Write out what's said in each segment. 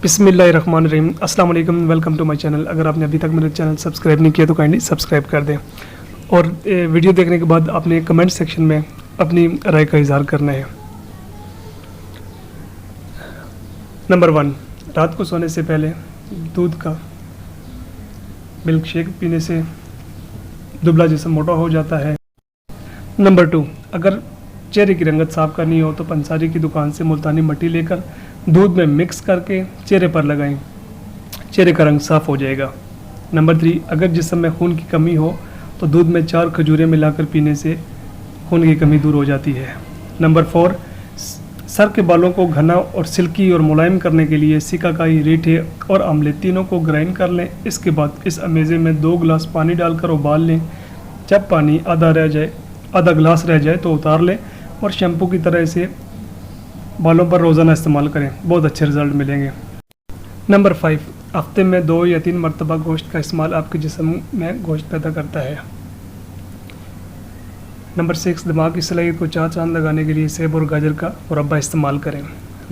बिस्मिल्लाहिर्रहमानिर्रहीम। अस्सलाम वालेकुम, वेलकम टू माय चैनल। अगर आपने अभी तक मेरा चैनल सब्सक्राइब नहीं किया तो काइंडली सब्सक्राइब कर दें और वीडियो देखने के बाद आपने कमेंट सेक्शन में अपनी राय का इजहार करना है। नंबर 1, रात को सोने से पहले दूध का मिल्क शेक पीने से दुबला जिस्म मोटा हो जाता है। नंबर 2, अगर चेहरे की रंगत साफ करनी हो तो पंसारी की दुकान से मुल्तानी मिट्टी लेकर दूध में मिक्स करके चेहरे पर लगाएं, चेहरे का रंग साफ हो जाएगा। नंबर 3, अगर जिस्म में खून की कमी हो तो दूध में 4 खजूरें मिलाकर पीने से खून की कमी दूर हो जाती है। नंबर 4, सर के बालों को घना और सिल्की और मुलायम करने के लिए सिकाकाई, रीठे और आंवले तीनों को ग्राइंड कर लें। इसके बाद इस अमेज़े में 2 गिलास पानी डालकर उबाल लें। जब पानी आधा गिलास रह जाए तो उतार लें और शैम्पू की तरह इसे बालों पर रोज़ाना इस्तेमाल करें, बहुत अच्छे रिजल्ट मिलेंगे। नंबर 5, हफ्ते में 2 या 3 मरतबा गोश्त का इस्तेमाल आपके जिस्म में गोश्त पैदा करता है। नंबर 6, दिमाग की सलाहियत को चार चांद लगाने के लिए सेब और गाजर का मुरब्बा इस्तेमाल करें।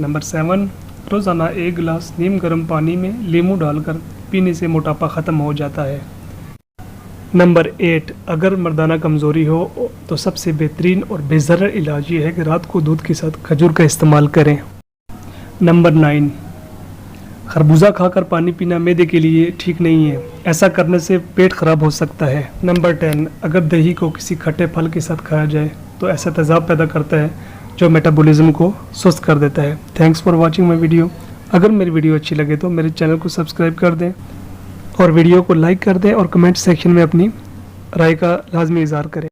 नंबर 7, रोज़ाना 1 गिलास नीम गर्म पानी में लीमू डालकर पीने से मोटापा ख़त्म हो जाता है। नंबर 8, अगर मर्दाना कमज़ोरी हो तो सबसे बेहतरीन और बेज़रर इलाज ये है कि रात को दूध के साथ खजूर का इस्तेमाल करें। नंबर 9, खरबूजा खाकर पानी पीना मैदे के लिए ठीक नहीं है, ऐसा करने से पेट ख़राब हो सकता है। नंबर 10, अगर दही को किसी खट्टे फल के साथ खाया जाए तो ऐसा तेज़ाब पैदा करता है जो मेटाबॉलिज्म को सुस्त कर देता है। Thanks for watching my video. अगर मेरी वीडियो अच्छी लगे तो मेरे चैनल को सब्सक्राइब कर दें और वीडियो को लाइक कर दें और कमेंट सेक्शन में अपनी राय का लाजमी इज़हार करें।